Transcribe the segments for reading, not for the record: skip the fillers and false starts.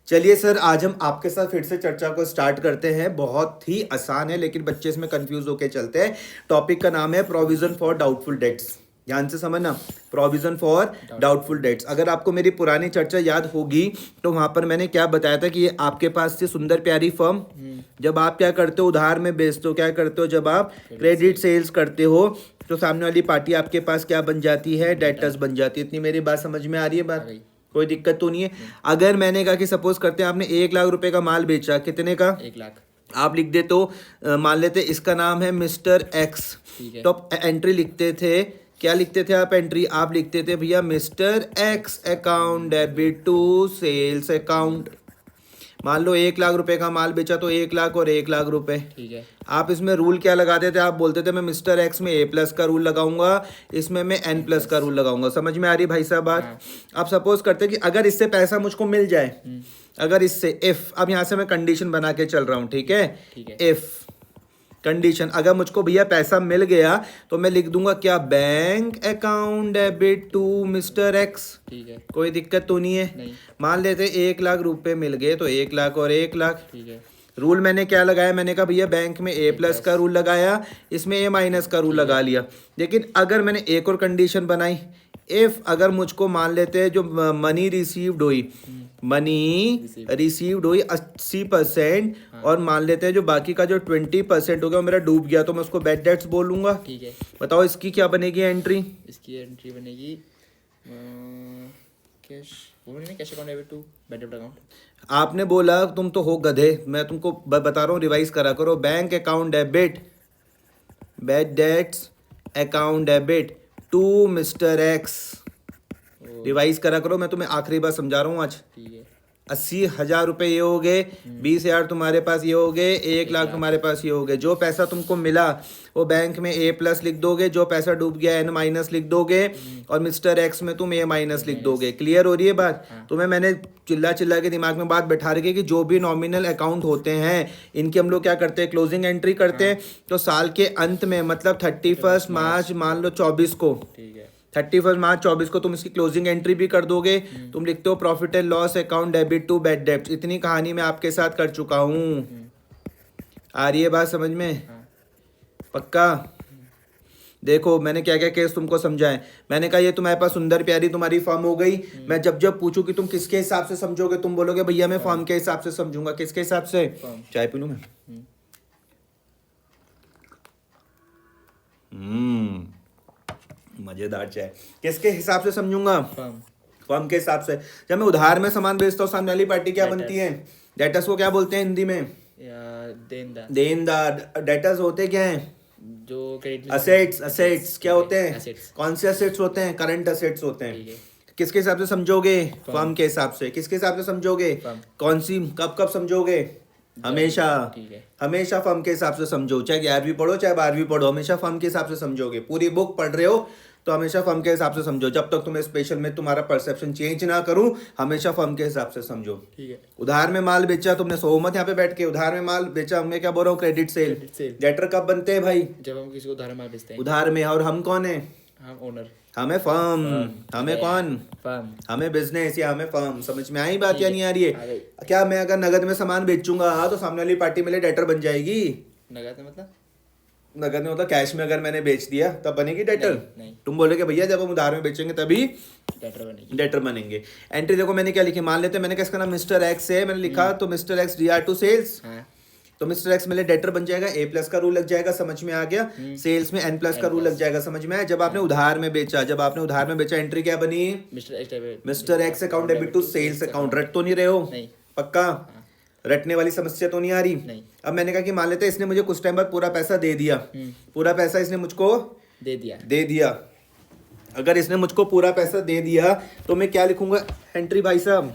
चलिए सर, आज हम आपके साथ फिर से चर्चा को स्टार्ट करते हैं। बहुत ही आसान है लेकिन बच्चे इसमें कंफ्यूज होके चलते हैं। टॉपिक का नाम है प्रोविजन फॉर डाउटफुल डेट्स। ध्यान से समझना, प्रोविजन फॉर डाउटफुल डेट्स। अगर आपको मेरी पुरानी चर्चा याद होगी तो वहां पर मैंने क्या बताया था कि ये आपके पास से सुंदर प्यारी फर्म, जब आप क्या करते हो उधार में बेचते हो, क्या करते हो जब आप क्रेडिट सेल्स करते हो तो सामने वाली पार्टी आपके पास क्या बन जाती है, डेटर्स बन जाती है। इतनी मेरी बात समझ में आ रही है? बात कोई दिक्कत तो नहीं है? अगर मैंने कहा कि सपोज करते हैं आपने 1 लाख रुपए का माल बेचा, कितने का? 1 लाख। आप लिख दे तो मान लेते इसका नाम है मिस्टर एक्स। ठीक है। तो आप एंट्री लिखते थे, क्या लिखते थे आप एंट्री? आप लिखते थे भैया mister X account debit to sales account. मान लो 1 लाख रुपए का माल बेचा तो 1 लाख और 1 लाख रुपए। ठीक है। आप इसमें रूल क्या लगाते थे? आप बोलते थे मैं मिस्टर एक्स में ए प्लस का रूल लगाऊंगा, इसमें मैं एन प्लस का रूल लगाऊंगा। समझ में आ रही भाई साहब बात? हाँ। आप सपोज करते कि अगर इससे पैसा मुझको मिल जाए, अगर इससे इफ, अब यहाँ से मैं कंडीशन बना के चल रहा हूँ, ठीक है? ठीक है। इफ कंडीशन, अगर मुझको भैया पैसा मिल गया तो मैं लिख दूंगा क्या? Bank account debit to mister X. ठीक है। कोई दिक्कत तो नहीं है? नहीं। मान लेते 1 लाख रुपए मिल गए तो 1 लाख और 1 लाख। ठीक है। रूल मैंने क्या लगाया? मैंने कहा भैया बैंक में ए प्लस का रूल लगाया, इसमें ए माइनस का रूल लगा लिया। लेकिन अगर मैंने एक और कंडीशन बनाई, इफ अगर मुझको मान लेते हैं जो मनी रिसीव्ड हुई, मनी रिसीव्ड हुई 80% और मान लेते हैं जो बाकी का जो 20% हो गया वो मेरा डूब गया, तो मैं उसको बैड डेट्स बोलूंगा। ठीक है। बताओ इसकी क्या बनेगी एंट्री? इसकी एंट्री बनेगी कैश, वो नहीं, cash account debit to bad डेब्ट अकाउंट। आपने बोला, तुम तो हो गधे, मैं तुमको बता रहा हूँ रिवाइज करा करो। Bank account debit bad debts account debit to mister X. Revise करा करो, मैं तुम्हें आखिरी बार समझा रहा हूँ आज। ठीक है। 80,000 रुपए ये हो गए, 20,000 तुम्हारे पास ये हो गए, 1 लाख तुम्हारे पास ये हो गए। जो पैसा तुमको मिला वो बैंक में ए प्लस लिख दोगे, जो पैसा डूब गया एन माइनस लिख दोगे, और मिस्टर एक्स में तुम ए माइनस लिख दोगे। क्लियर हो रही है बात? तुम्हें मैंने चिल्ला चिल्ला के दिमाग में बात बैठा रखी है कि जो भी नॉमिनल अकाउंट होते हैं इनकी हम लोग क्या करते हैं? क्लोजिंग एंट्री करते हैं। तो साल के अंत में मतलब 31 मार्च मान लो 24 को, ठीक है। 31 मार्च 24 को तुम इसकी क्लोजिंग एंट्री भी कर दोगे। तुम लिखते हो profit and loss account debit to bad डेब्ट। इतनी कहानी मैं आपके साथ कर चुका हूँ। आ रही है बात समझ में? पक्का? देखो मैंने क्या क्या केस तुमको समझाए। मैंने कहा ये तुम्हारे पास सुंदर प्यारी तुम्हारी फॉर्म हो गई। मैं जब जब पूछूं कि तुम किसके हिसाब से समझोगे, तुम बोलोगे भैया मैं फॉर्म के हिसाब से समझूंगा। किसके हिसाब से? चाय पी लूं मैं? मजेदार चाय। किसके हिसाब से समझूंगा? फर्म के हिसाब से। जब मैं उधार में सामान बेचता हूँ सामने वाली पार्टी क्या बनती है? डेटर्स को क्या बोलते हैं हिंदी में? देनदार। देनदार। डेटर्स होते क्या हैं? जो क्रेडिट असेट्स। असेट्स क्या होते हैं? Assets। कौन से असेट्स होते हैं? करंट असेट्स होते ठीक है। हैं। किसके हिसाब से समझोगे? फर्म के हिसाब से। किसके हिसाब से समझोगे? फर्म। कौन सी, कब कब समझोगे? हमेशा। ठीक है। हमेशा फर्म के हिसाब से समझो, चाहे 11वीं पढ़ो चाहे 12वीं पढ़ो, हमेशा फर्म के हिसाब से समझोगे। पूरी बुक पढ़ रहे हो तो हमेशा फर्म के हिसाब से समझो। जब तक तुम्हें स्पेशल में तुम्हारा परसेप्शन चेंज ना करूं, हमेशा फर्म के हिसाब से समझो। ठीक है। उधार में माल बेचा तुमने, सो मत यहाँ पे बैठ के। उधार में माल बेचा, मैं क्या बोल रहा हूँ? Credit sale. Credit sale। Debtor कब बनते हैं भाई? जब हम किसी को उधार माल बेचते हैं। उधार में। और हम कौन है? हम ओनर। हमें फर्म। हमें कौन? फर्म। हमें बिजनेस या हमें फर्म। समझ में आई बात या नहीं आ रही आ है? गई। क्या मैं अगर नगद में सामान बेचूंगा तो सामने वाली पार्टी मेरे डेटर बन जाएगी? नगद में मतलब? नगद में मतलब कैश में अगर मैंने बेच दिया तब बनेगी डेटर? नहीं। तुम बोलोगे भैया जब हम उधार में बेचेंगे तभी डेटर बनेगी। डेटर बनेंगे। एंट्री देखो मैंने क्या लिखी, मान लेते मैंने क्या इसका नाम मिस्टर एक्स है, मैंने लिखा तो mister X DR to sales. हाँ। तो मिस्टर एक्स मेरे डेटर बन जाएगा, ए प्लस का रूल लग जाएगा, समझ में आ गया? सेल्स में एन प्लस का रूल लग जाएगा, समझ में आया? जब आपने उधार में बेचा, जब आपने उधार में बेचा एंट्री क्या बनी? Mister X account debit to sales account. रट तो नहीं रहे हो? नहीं। पक्का? रटने वाली समस्या तो नहीं आ रही? नहीं। अब मैंने कहा कि मान लेते इसने मुझे कुछ टाइम बाद पूरा पैसा दे दिया। पूरा पैसा इसने मुझको दे दिया। अगर इसने मुझको पूरा पैसा दे दिया तो मैं क्या लिखूंगा एंट्री भाई साहब?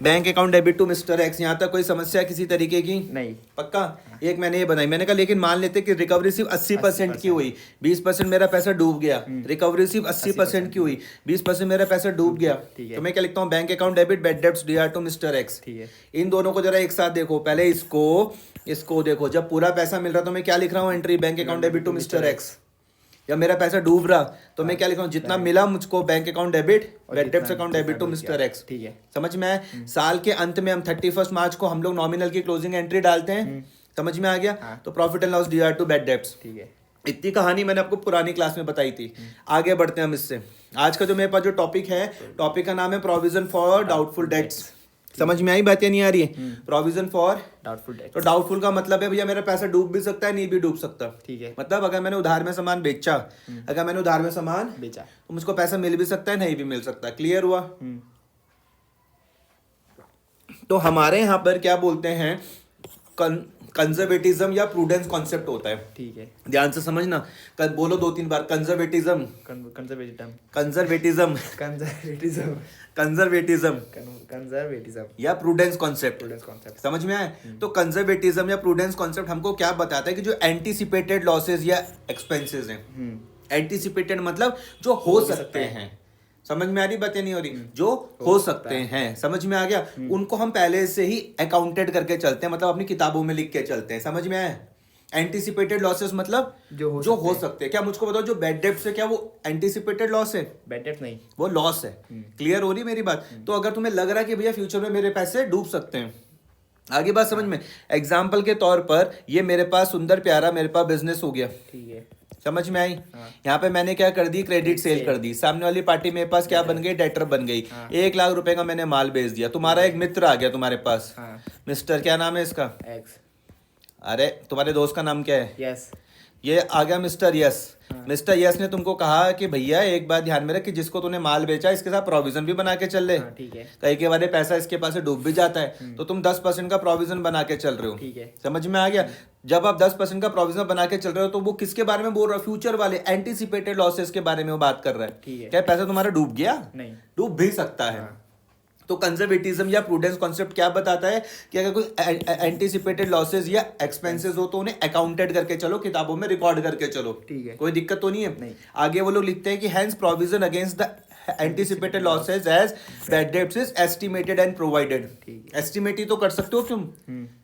Bank account debit to mister X. यहाँ तक कोई समस्या किसी तरीके की? नहीं। पक्का? एक मैंने ये बनाई, मैंने कहा लेकिन मान लेते कि रिकवरी सिर्फ 80% की हुई, 20% मेरा पैसा डूब गया। रिकवरी सिर्फ 80% की हुई, 20% मेरा पैसा डूब गया। तो मैं क्या लिखता हूँ? Bank account debit bad debts D R to mister X. ठीक है। इन दोनों को जरा एक साथ देखो। पहले इसको देखो, जब पूरा पैसा मिल रहा तो मैं क्या लिख रहा हूँ entry? Bank account debit to mister X. या मेरा पैसा डूब रहा तो मैं क्या लिखा हूँ, जितना मिला मुझको बैंक अकाउंट डेबिट, और बैड डेब्ट्स जितना- अकाउंट डेबिट टू जितना मिस्टर डूब एक्स। गया। ठीक है। समझ में आया। साल के अंत में हम 31 मार्च को हम लोग नॉमिनल की क्लोजिंग एंट्री डालते हैं। समझ में आ गया। हाँ। तो profit and loss DR to bad debts. ठीक है। इतनी कहानी मैंने आपको पुरानी क्लास में बताई थी। आगे बढ़ते हैं हम इससे। आज का जो मेरे पास जो टॉपिक है, टॉपिक का नाम है प्रोविजन फॉर डाउटफुल डेट्स। समझ में आई बात या नहीं आ रही है? Provision for doubtful date. तो डाउटफुल का मतलब है भैया मेरा पैसा डूब भी सकता है, नहीं भी डूब सकता। ठीक है। मतलब अगर मैंने उधार में सामान बेचा, अगर मैंने उधार में सामान बेचा तो मुझको पैसा मिल भी सकता है, नहीं भी मिल सकता। क्लियर हुआ? तो हमारे यहाँ पर क्या बोलते हैं, कंजर्वेटिज्म या प्रूडेंस कॉन्सेप्ट होता है। ठीक है। ध्यान से समझना, बोलो 2-3 बार। Conservatism, conservatism, conservatism, conservatism, conservatism conservatism, या प्रूडेंस कॉन्सेप्ट। Prudence concept. समझ में आए? तो कंजर्वेटिज्म या प्रूडेंस कॉन्सेप्ट हमको क्या बताता है कि जो एंटीसिपेटेड लॉसेज या एक्सपेंसेस हैं, एंटीसिपेटेड मतलब जो हो सकते हैं। समझ में आ रही बातें? नहीं हो रही? जो हो सकते हैं। समझ में आ गया? उनको हम पहले से ही अकाउंटेड करके चलते हैं, मतलब अपनी किताबों में लिख के चलते हैं। समझ में आया? एंटीसिपेटेड लॉसेस मतलब जो हो सकते हैं। क्या मुझको बताओ, जो बैड डेब्ट्स है क्या वो एंटीसिपेटेड लॉस है? बैड डेट नहीं, वो लॉस है। क्लियर हो रही मेरी बात? तो अगर तुम्हें लग रहा है कि भैया फ्यूचर में मेरे पैसे डूब सकते हैं, आगे बात समझ में। एग्जाम्पल के तौर पर ये मेरे पास सुंदर प्यारा मेरे पास बिजनेस हो गया। ठीक है। समझ में आई? यहाँ पे मैंने क्या कर दी, क्रेडिट सेल कर दी। सामने वाली पार्टी मेरे पास क्या बन गई, डेटर बन गई। 1 लाख रुपए का मैंने माल बेच दिया। तुम्हारा एक मित्र आ गया तुम्हारे पास, मिस्टर क्या नाम है इसका? एक्स। अरे तुम्हारे दोस्त का नाम क्या है? यस। ये आ गया मिस्टर यस। मिस्टर यस ने तुमको कहा कि भैया एक बात ध्यान में रख कि जिसको तूने माल बेचा इसके साथ प्रोविजन भी बना के चल ले। ठीक है। कई के बारे पैसा इसके पास से डूब भी जाता है, तो तुम 10% का प्रोविजन बना के चल रहे हो। ठीक है। समझ में आ गया? जब आप 10% का प्रोविजन बना के चल रहे हो तो वो किसके बारे में बोल रहा है? फ्यूचर वाले एंटीसिपेटेड लॉसेस के बारे में वो बात कर रहा है। ठीक है। क्या पैसा तुम्हारा डूब गया? नहीं, डूब भी सकता है। तो कंजर्वेटिज्म या प्रूडेंस कॉन्सेप्ट क्या बताता है कि अगर कोई एंटीसिपेटेड लॉसेस या एक्सपेंसेस हो तो उन्हें अकाउंटेड करके चलो, किताबों में रिकॉर्ड करके चलो। ठीक है। कोई दिक्कत तो नहीं है? नहीं। आगे वो लोग लिखते हैं कि hence provision against the anticipated losses as bad debts is estimated and provided. Estimate ही तो कर सकते हो तुम,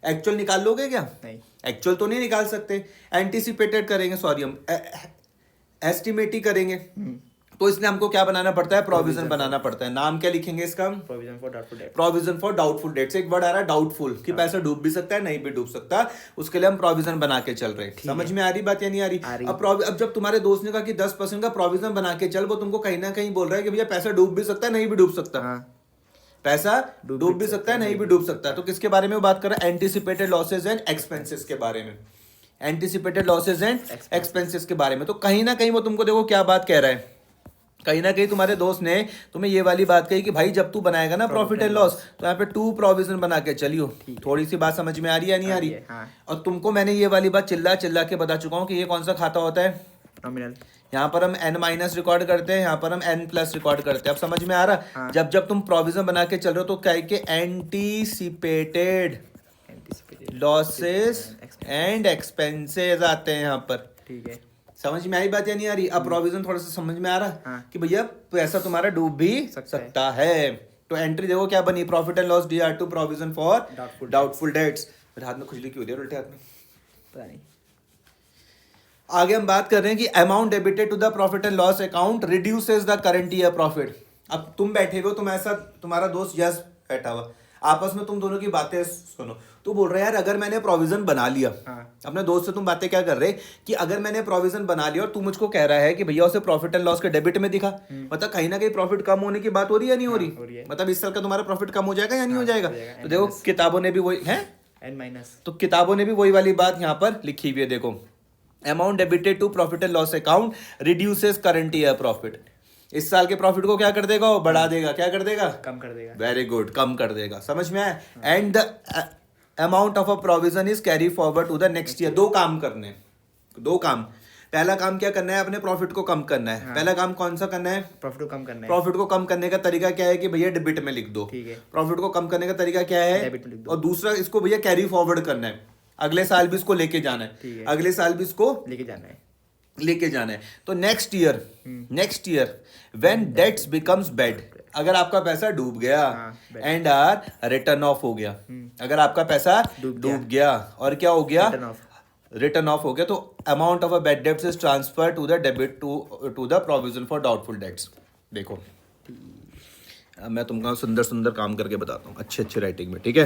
एक्चुअल निकाल लोगे क्या? नहीं, एक्चुअल तो नहीं निकाल सकते। एंटीसिपेटेड करेंगे, सॉरी हम एस्टिमेट ही करेंगे। तो इसलिए हमको क्या बनाना पड़ता है? प्रोविजन बनाना पड़ता है। नाम क्या लिखेंगे इसका? Provision for doubtful date. Provision for doubtful dates. एक वर्ड आ रहा है डाउटफुल, कि पैसा डूब भी सकता है, नहीं भी डूब सकता। उसके लिए हम प्रोविजन बना के चल रहे हैं। समझ में आ रही बात या नहीं आ रही? अब जब तुम्हारे दोस्त ने कहा कि 10% का प्रोविजन बना के चल, वो तुमको कहीं ना कहीं बोल रहा है कि भैया पैसा डूब भी सकता है, नहीं भी डूब सकता। पैसा डूब भी सकता है, नहीं भी डूब सकता। तो किसके बारे में बात कर रहा है? एंटीसिपेटेड लॉसेज एंड एक्सपेंसेस के बारे में। एंटीसिपेटेड लॉसेज एंड एक्सपेंसेस के बारे में। तो कहीं ना कहीं वो तुमको देखो क्या बात कह रहा है। कहीं ना कहीं तुम्हारे दोस्त ने तुम्हें ये वाली बात कही कि भाई जब तू बनाएगा ना प्रॉफिट एंड लॉस, तो यहाँ पे 2 प्रोविजन बना के चलियो। थोड़ी सी बात समझ में आ रही है या नहीं आ रही? और तुमको मैंने ये वाली बात चिल्ला चिल्ला के बता चुका हूँ कि ये कौन सा खाता होता है? नॉमिनल। यहाँ पर हम n- रिकॉर्ड करते हैं, यहाँ पर हम n+ रिकॉर्ड करते हैं। अब समझ में आ रहा? जब जब तुम प्रोविजन बना के चल रहे हो तो क्या के एंटीसिपेटेड लॉसेस एंड एक्सपेंसेस आते हैं यहाँ पर। ठीक है। समझ में आई बात या नहीं आ रही? अब प्रोविजन थोड़ा सा समझ में आ रहा कि भैया पैसा तुम्हारा डूब भी सकता है। तो एंट्री देखो क्या बनी, profit and loss DR to provision for doubtful debts. मेरे हाथ में खुजली क्यों हो रही है उल्टे हाथ में? पता नहीं। आगे हम बात कर रहे हैं कि amount debited to the profit and loss account reduces the current year profit. अब तुम बैठे हो, तुम ऐसा, तुम्हारा दोस्त यस बैठा हुआ, आपस में तुम दोनों की बातें सुनो। तू बोल रहा है यार अगर मैंने प्रोविजन बना लिया, अपने दोस्त से तुम बातें क्या कर रहे कि अगर मैंने प्रोविजन बना लिया और तू मुझको कह रहा है कि भैया उसे प्रॉफिट एंड लॉस के डेबिट में दिखा, मतलब कहीं ना कहीं प्रॉफिट कम होने की बात हो रही है या नहीं हो रही? मतलब इस साल का तुम्हारा प्रॉफिट कम हो जाएगा या नहीं हो जाएगा? तो देखो किताबों ने भी वही है, n-। तो किताबों ने भी वही वाली बात यहाँ पर लिखी हुई है। देखो, amount debited to profit and loss account reduces current year profit. इस साल के प्रॉफिट को क्या कर देगा? वो बढ़ा देगा। क्या कर देगा? कम कर देगा। वेरी गुड, कम कर देगा। समझ में आया? And the amount of a provision is carry forward to the next year. 2 काम करने, 2 काम। पहला काम क्या करना है? अपने प्रॉफिट को कम करना है। पहला काम कौन सा करना है? प्रॉफिट को कम करना है। प्रॉफिट को कम करने का तरीका क्या है कि भैया डेबिट में लिख दो। ठीक है। प्रॉफिट को कम करने का तरीका क्या है? डेबिट में लिख दो। और दूसरा, इसको भैया कैरी फॉरवर्ड करना है, अगले साल भी इसको लेके जाना है, अगले साल भी इसको लेके जाना है। तो next year when debts becomes bad, अगर आपका पैसा डूब गया एंड आर रिटर्न ऑफ हो गया, अगर आपका पैसा डूब गया और क्या हो गया? रिटर्न ऑफ हो गया, तो amount of a bad debts is transfer to the debit to the provision for doubtful debts. देखो अब मैं तुमको सुंदर सुंदर काम करके बताता हूँ, अच्छे अच्छे राइटिंग में, ठीक है?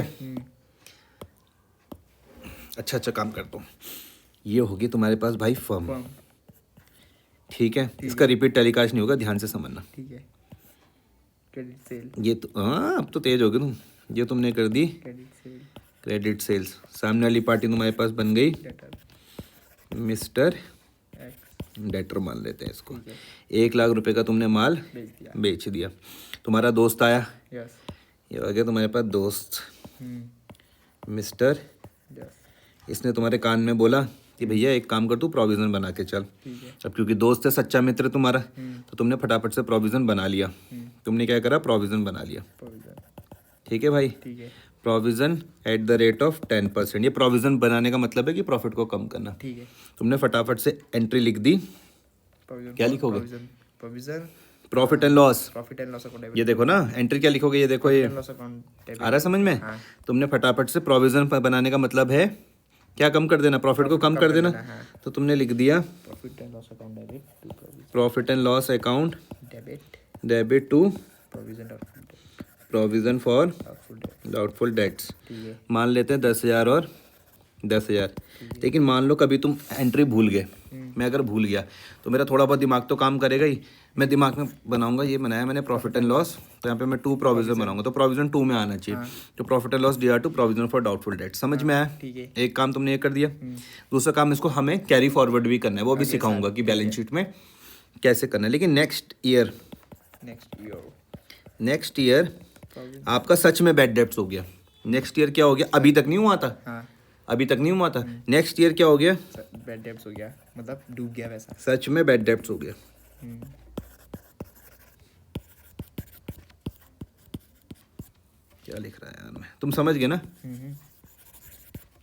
अच्छा अच्छा काम करता हूँ। ये होगी तुम्हारे पास भाई फर्म, फर्म, ठीक है? इसका रिपीट टेलीकास्ट नहीं होगा, ध्यान से समझना। ठीक है। क्रेडिट सेल, ये तो हाँ, अब तो तेज हो गए तुम। ये तुमने कर दी क्रेडिट सेल, क्रेडिट सेल्स, सामने वाली पार्टी तुम्हारे पास बन गई डेटर, मिस्टर एक्स, डेटर मान लेते हैं इसको। ठीक है, 1,00,000 रुपए का तुमने माल बेच दिया, बेच दिया। तुम्हारा दोस्त आया, यस, ये हो गया तुम्हारे पास दोस्त मिस्टर, यस, इसने तुम्हारे कान में बोला कि भैया एक काम कर, तू प्रोविज़न बना के चल। ठीक है, अब क्योंकि दोस्त है, सच्चा मित्र तुम्हारा, तो तुमने फटाफट से प्रोविज़न बना लिया। तुमने क्या करा, प्रोविज़न बना लिया, प्रोविजन, ठीक है भाई? ठीक है, provision at the rate of 10%। ये प्रोविज़न बनाने का मतलब है कि प्रॉफिट को कम करना। ठीक है, तुमने फटाफट से एंट्री लिख दी, प्रोविजन, क्या लिखोगे? Provision, provision, profit and loss. Profit and loss account, ये देखो ना, एंट्री क्या लिखोगे, ये देखो, ये लॉस अकाउंट, आ रहा है समझ में? हाँ। तुमने फटाफट से प्रोविज़न बनाने का मतलब है क्या, कम कर देना, प्रॉफिट को कम कर देना। हाँ। तो तुमने लिख दिया profit and loss account debit to provision, profit and loss account debit debit to provision doubtful debt, provision for doubtful debt, doubtful debts. ठीक है, मान लेते हैं 10,000 और 10,000। लेकिन मान लो कभी तुम एंट्री भूल गए, मैं अगर भूल गया तो मेरा थोड़ा बहुत दिमाग तो काम करेगा ही। मैं दिमाग में बनाऊंगा, ये बनाया मैंने प्रॉफिट एंड लॉस, तो यहाँ पे मैं 2 प्रोविजन बनाऊंगा, तो प्रोविजन 2 में आना चाहिए। तो profit and loss D R to provision for doubtful debt. समझ में आया? ठीक है, एक काम तुमने ये कर दिया। दूसरा काम इसको हमें कैरी फॉरवर्ड भी करना है, वो भी सिखाऊंगा कि बैलेंस शीट में कैसे करना है। लेकिन next year next year provision, आपका सच में बैड डेब्ट्स हो गया। नेक्स्ट ईयर क्या हो गया, अभी तक नहीं हुआ था, हाँ, अभी तक नहीं हुआ था। नेक्स्ट ईयर क्या हो गया, बैड डेब्ट्स हो गया, मतलब डूब गया वैसा। सच में बैड डेब्ट्स हो गया। क्या लिख रहा है यार मैं, तुम समझ गए ना?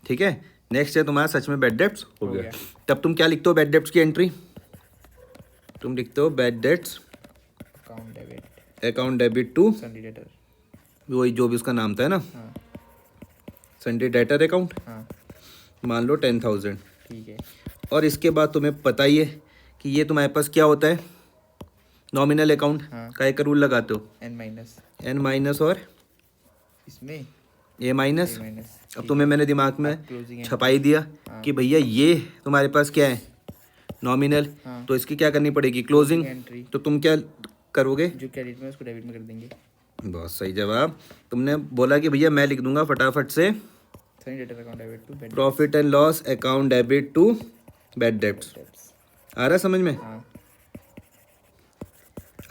ठीक है, नेक्स्ट ईयर तुम्हारा सच में बैड डेब्ट्स हो हो गया। गया। तब तुम क्या लिखते हो बैड डेब्ट्स की एंट्री, तुम लिखते हो bad debts account debit account debit to, sundry debtor, वही जो भी उसका नाम था ना, हाँ, संडे डेटर अकाउंट, हाँ, मान लो 10,000। ठीक है, और इसके बाद तुम्हें पता ही है कि ये तुम्हारे पास क्या होता है, नॉमिनल अकाउंट हाँ। का एक रूल लगाते हो, एन माइनस, एन माइनस और इसमें ए माइनस। ए माइनस, अब तुम्हें मैंने दिमाग में क्लोजिंग छपाई दिया कि भैया ये तुम्हारे पास क्या है, नॉमिनल, हाँ। तो इसकी क्या करनी पड़ेगी, क्लोजिंग। एंट्री, तो तुम क्या करोगे, जो क्रेडिट में उसको डेबिट में कर देंगे, बहुत सही जवाब। तुमने बोला कि भैया मैं लिख दूंगा फटाफट से sundry debtor account debit to bad profit and loss account debit to bad debts. Debts, आ रहा है समझ में? हाँ,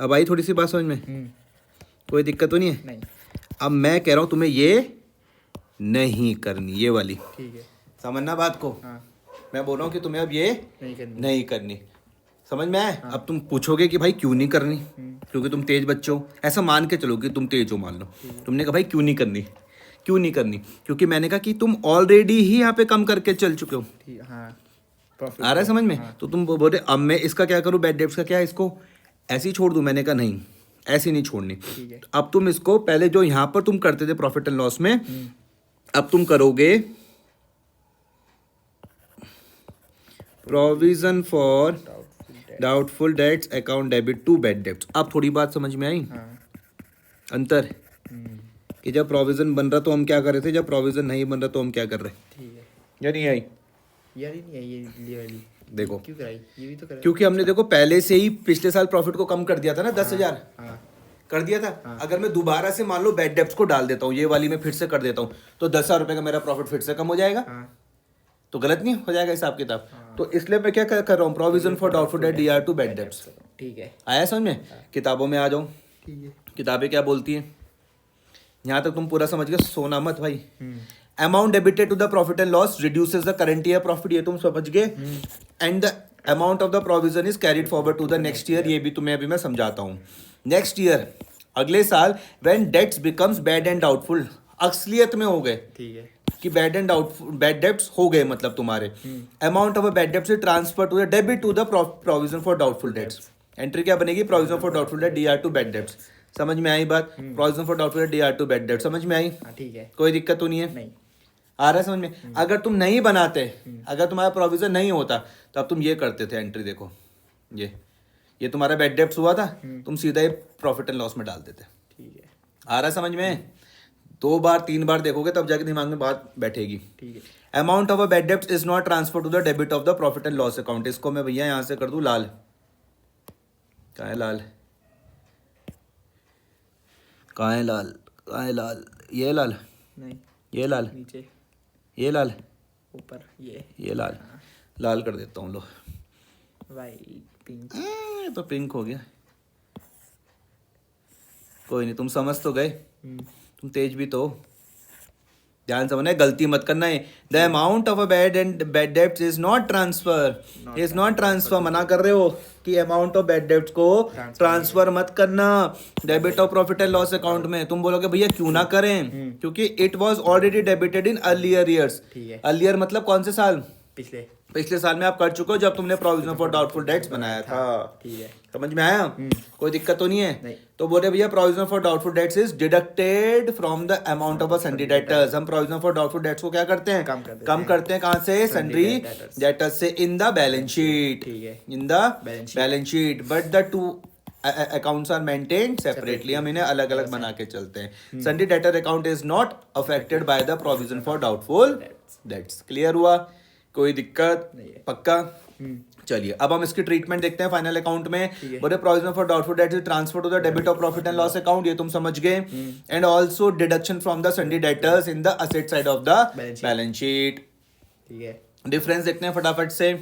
अब आई थोड़ी सी बात समझ में, कोई दिक्कत तो नहीं है? नहीं, अब मैं कह रहा हूँ तुम्हें ये नहीं करनी, ये वाली, ठीक है, समझना बात को। हाँ, मैं बोल रहा हूँ कि तुम्हें अब ये नहीं करनी, नहीं करनी, समझ में आया? अब तुम पूछोगे कि भाई क्यों नहीं करनी, क्योंकि तुम तेज बच्चे हो, ऐसा मान के चलो कि तुम तेज हो, मान लो। तुमने कहा भाई क्यों नहीं करनी, क्यों नहीं करनी, क्योंकि मैंने कहा कि तुम ऑलरेडी ही यहाँ पे कम करके चल चुके हो। ठीक, हाँ, प्रॉफिट, आ रहा है समझ में? तो तुम बोल रहे अब मैं इसका क्या करूँ, बैड डेब्ट्स का क्या, इसको ऐसे ही छोड़ दूँ? मैंने कहा नहीं, ऐसी नहीं छोड़नी। ठीक है, अब तुम इसको पहले जो यहाँ पर तुम करते थे प्रॉफिट एंड लॉस में, अब तुम करोगे provision for doubtful debt, doubtful debts account debit to bad debts. अब थोड़ी बात समझ में आई, हाँ, अंतर कि जब प्रोविजन बन रहा तो हम क्या कर रहे थे, जब प्रोविजन नहीं बन रहा तो हम क्या कर रहे, ठीक है, या नहीं आई? यार ये नहीं है, ये वाली देखो, क्यों कराई, ये भी तो कराई, क्योंकि हमने देखो पहले से ही पिछले साल प्रॉफिट को कम कर दिया था ना, 10,000 हाँ, कर दिया था। अगर मैं दोबारा से मान लो बैड डेब्ट्स को डाल देता हूँ, ये वाली मैं फिर से कर देता हूँ, तो 10,000 रुपये का मेरा प्रॉफिट फिर से कम हो जाएगा, हाँ, तो गलत नहीं हो जाएगा हिसाब किताब। तो इसलिए मैं क्या कर रहा हूँ, provision for doubtful debt D R to bad debts. ठीक है, आया समझ में? किताबों में आ जाओ, ठीक है, किताबें क्या बोलती हैं, यहाँ तक तुम पूरा समझ गए, सोना मत भाई। Amount debited to the profit and loss reduces the current year profit, ये तुम समझ गए। And the amount of the provision is carried forward to the next year, ये भी तुम्हें अभी मैं समझाता हूँ। नेक्स्ट ईयर, अगले साल, when debts becomes bad and doubtful, असलियत में हो गए ठीक है, कि bad and doubtful, bad debts हो गए मतलब तुम्हारे, amount of a bad debts is transfer to the debit to the provision for doubtful debts. Entry क्या बनेगी, provision for doubtful debt D R to bad debts. समझ में आई बात? Provision for doubtful debt D R to bad debt, समझ में आई? हाँ, ठीक है, कोई दिक्कत तो नहीं है? नहीं, आ रहा है समझ में? अगर तुम नहीं बनाते, अगर तुम्हारा प्रोविजन नहीं होता तो अब तुम ये करते थे, एंट्री देखो, ये तुम्हारा बैड डेब्ट्स हुआ था, तुम सीधा ही प्रॉफिट एंड लॉस में डाल देते। ठीक है। आ रहा है समझ में? 2 बार 3 बार देखोगे तब जाके दिमाग में बात बैठेगी। ठीक है। अमाउंट ऑफ अ बैड डेब्ट is not transfer to the debit of the profit and loss account. इसको मैं भैया यहाँ से कर दूं लाल। कहाँ है लाल? कहाँ है लाल? कहाँ है लाल? ये लाल, नहीं, ये लाल, नीचे, ये लाल, ऊपर, ये लाल, लाल कर देता हूँ। लो वाइट, पिंक। ये तो पिंक हो गया। कोई नहीं, तुम समझ तो गए, तुम तेज भी तो हो। ध्यान समझना, गलती मत करना है। The amount of a bad डेब्ट इज नॉट ट्रांसफर, मना कर रहे हो कि अमाउंट ऑफ बैड डेब्ट को ट्रांसफर मत करना debit of profit and loss account में। तुम बोलोगे भैया क्यों ना करें, क्योंकि it was already debited in earlier years. ठीक है। अर्लियर मतलब कौन से साल? पिछले साल में आप कर चुके हो जब तुमने प्रोविजन फॉर डाउटफुल डेट्स बनाया था। ठीक है। समझ में आया? कोई दिक्कत तो नहीं है? नहीं। तो बोले भैया provision for doubtful debts is deducted from the amount of a sundry debtors. हम प्रोविजन फॉर डाउटफुल डेट्स को क्या करते हैं? कम करते हैं। कहाँ से? सन्ड्री डेटर्स से, इन द बैलेंस शीट। ठीक है। In the balance sheet, but the two accounts are maintained separately. हम इन्हें अलग अलग बना के चलते हैं। Sundry debtor account is not affected by the provision for doubtful debts. Clear हुआ? कोई दिक्कत? पक्का? चलिए अब हम इसकी ट्रीटमेंट देखते हैं फाइनल अकाउंट में। बोले provision for doubtful debts is transfer to the debit of profit and loss account, ये तुम समझ गए। And also deduction from the sundry debtors in the asset side of the balance sheet. ठीक है। Difference देखते हैं फटाफट से।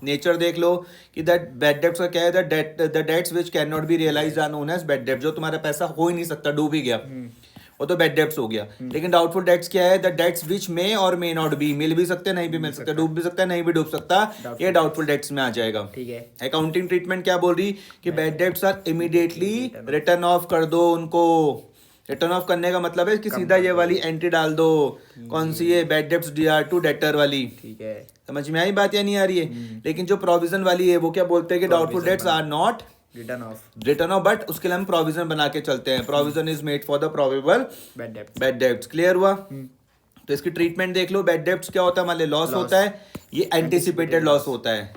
नेचर देख लो कि दैट बैड डेब्ट्स का क्या है? The debts which can not be realised are known as bad डेब्ट। जो तुम्हारा पैसा हो ही नहीं सकता, डूब ही गया, वो तो बैड डेब्ट्स हो गया। लेकिन डाउटफुल डेट्स क्या है? द डेट्स विच मे और मे नॉट बी, मिल भी सकते हैं नहीं भी मिल सकते, डूब भी सकता है नहीं भी डूब सकता, ये डाउटफुल डेट्स में आ जाएगा। ठीक है। अकाउंटिंग ट्रीटमेंट क्या बोल रही कि bad debts are immediately written off कर दो उनको। रिटर्न ऑफ करने का मतलब है कि सीधा ये वाली एंट्री डाल दो। कौन सी? ये bad debts D R to debtor वाली। ठीक है। समझ में आई बात या नहीं आ रही है? लेकिन जो प्रोविजन वाली है वो क्या बोलते हैं कि doubtful debts are not written off, but उसके लिए हम प्रोविजन बना के चलते हैं। Provision is made for the probable bad debts. Clear हुआ? तो इसकी ट्रीटमेंट देख लो। बैड डेब्ट्स क्या होता है? मान लो लॉस होता है, ये एंटिसिपेटेड लॉस होता है।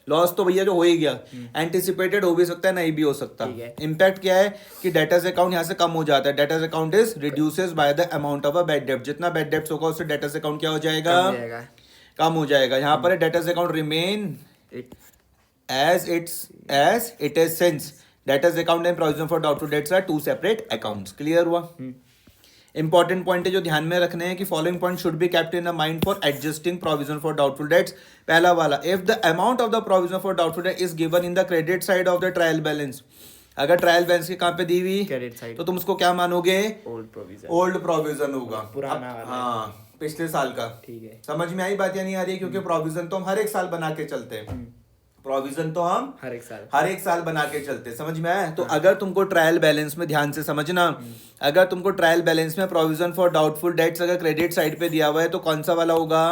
लॉस तो भैया जो हो ही गया, एंटिसिपेटेड हो भी सकता है नहीं भी हो सकता। इम्पैक्ट क्या है कि डेटर्स अकाउंट यहाँ से कम हो जाता है। Debtors account is reduces by the amount of a bad डेब्ट। जितना बैड डेब्ट्स होगा उससे डेटर्स अकाउंट क्या हो जाएगा? कम हो जाएगा। यहाँ पर debtors account remain as it is since debtors account and provision for doubtful debts are two separate accounts. Clear हुआ? इंपॉर्टेंट पॉइंट है जो ध्यान में रखने हैं कि following point should be kept in the mind for adjusting provision for doubtful dates. पहला वाला, if the amount of the provision for doubtful date is given in the credit side of the trial balance. अगर trial balance के कहाँ पे दी हुई credit side, तो तुम उसको क्या मानोगे? ओल्ड प्रोविजन होगा, पुराना वाला। हाँ, पिछले साल का। ठीक है। समझ में आई बात या नहीं आ रही है? क्योंकि प्रोविजन तो हम हर एक साल बना के चलते हैं। प्रोविजन तो हम हर एक साल बना के चलते। समझ में आया? तो अगर तुमको ट्रायल बैलेंस में, ध्यान से समझना, अगर तुमको ट्रायल बैलेंस में प्रोविजन फॉर डाउटफुल डेट्स अगर क्रेडिट साइड पे दिया हुआ है तो कौन सा वाला होगा?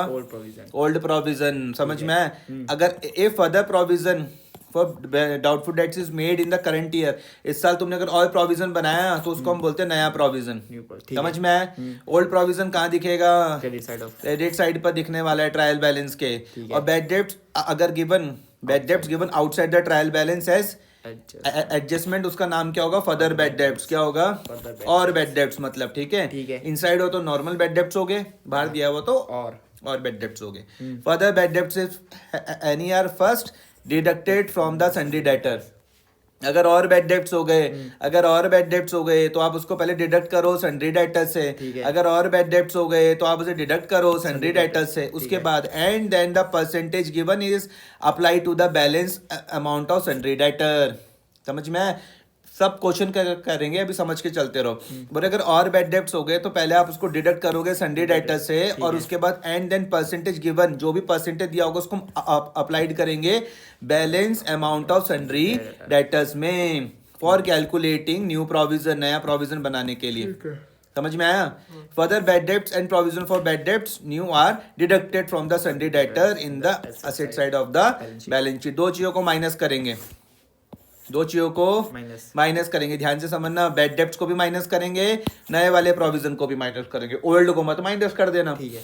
Old provision. समझ में आया? अगर if other provision for doubtful debts is made in the current year, इस साल तुमने अगर और प्रोविजन बनाया तो उसको हम बोलते हैं नया प्रोविजन। समझ में आया? ओल्ड प्रोविजन कहाँ दिखेगा? क्रेडिट साइड पर दिखने वाला है ट्रायल बैलेंस के। और बैड डेट्स अगर given, bad debts given outside the trial balance as adjustment, उसका नाम क्या होगा? Further bad debts. क्या होगा? और बैड डेब्ट्स मतलब। ठीक है। इनसाइड हो तो नॉर्मल बैड डेब्ट्स हो गए, बाहर दिया हुआ तो और बैड डेब्ट्स हो गए। Further bad debts if any are first deducted from the sundry debtor. अगर और बैड डेब्ट्स हो गए, अगर और बैड डेब्ट्स हो गए तो आप उसको पहले डिडक्ट करो सन्ड्री डेटर्स से। अगर और बैड डेब्ट्स हो गए तो आप उसे डिडक्ट करो सन्ड्री डेटर्स से। उसके बाद and then the percentage given is apply to the balance amount of sundry debtor. समझ में? सब क्वेश्चन करेंगे, अभी समझ के चलते रहो। बोले अगर और बैड डेब्ट्स हो गए तो पहले आप उसको डिडक्ट करोगे सन्ड्री डेटर से, और उसके बाद एंड देन परसेंटेज गिवन, जो भी परसेंटेज दिया होगा उसको अप्लाइड करेंगे balance amount of sundry debtors में फॉर कैलकुलेटिंग न्यू प्रोविजन, नया प्रोविजन बनाने के लिए। समझ में आया? Further bad debts and provision for bad debts new are deducted from the sundry debtor in the asset side of the balance sheet. दो चीजों को माइनस करेंगे, दो चीजों को माइनस करेंगे। ध्यान से समझना, बैड डेब्ट्स को भी माइनस करेंगे, नए वाले प्रोविजन को भी माइनस करेंगे। ओल्ड को मत माइनस कर देना। ठीक है।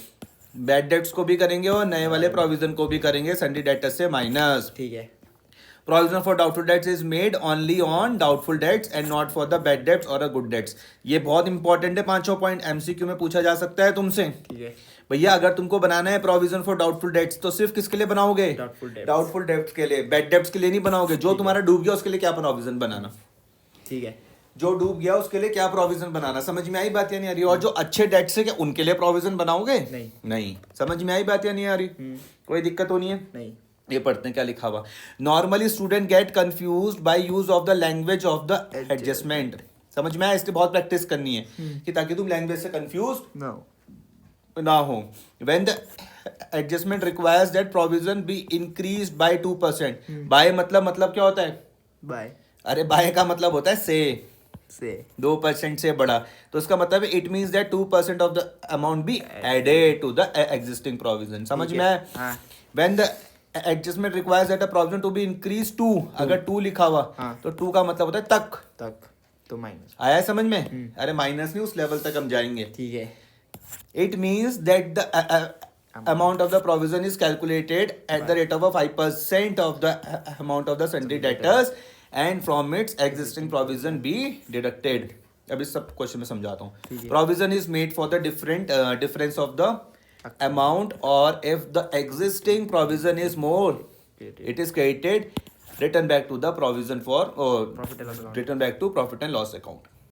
बैड डेट्स को भी करेंगे और नए वाले प्रोविजन को भी करेंगे सन्डी डेटर्स से माइनस। ठीक है। Provision for doubtful debts is made only on doubtful debts and not for the bad debts और अ गुड डेट्स। ये बहुत इंपॉर्टेंट है, 5 पॉइंट एमसीक्यू में पूछा जा सकता है तुमसे। ठीक है। भैया अगर तुमको बनाना है प्रोविजन फॉर डाउटफुल डेट्स तो सिर्फ किसके लिए बनाओगे? डाउटफुल डेट्स के लिए, बैड डेट्स के लिए नहीं बनाओगे। जो तुम्हारा डूब गया उसके लिए क्या प्रोविजन बनाना? ठीक है। जो डूब गया उसके लिए क्या प्रोविजन बनाना? समझ में आई बात या नहीं आ रही? और जो अच्छे डेट्स है क्या उनके लिए प्रोविजन बनाओगे? नहीं। समझ में आई बात या नहीं आ रही? कोई दिक्कत तो नहीं है? नहीं। ये पढ़ते हैं क्या लिखा हुआ। Normally student gate confused by use of the language of the adjustment. समझ में आया? इसलिए बहुत प्रैक्टिस करनी है कि ताकि तुम लैंग्वेज से कंफ्यूज ना हो। When the adjustment requires that provision be increased by 2%। By मतलब क्या होता है? बाय। अरे बाय का मतलब होता है से 2% से बड़ा। तो इसका मतलब है it means that 2% of the amount be added to the existing provision. समझ में आया? When the adjustment requires that a provision to be increase 2, अगर 2 लिखा हुआ तो 2 का मतलब होता है तक तो माइनस आया है समझ में? अरे माइनस नहीं, उस लेवल तक हम जाएंगे। ठीक है। It means that the amount of the provision is calculated at the rate of a 5% of the amount of the sundry debtors and from its existing provision be deducted. अब इस सब क्वेश्चन में समझाता हूँ। Provision is made for the difference of the amount, or if the existing provision is more, it is credited, return back to the provision for, return back to profit and loss account.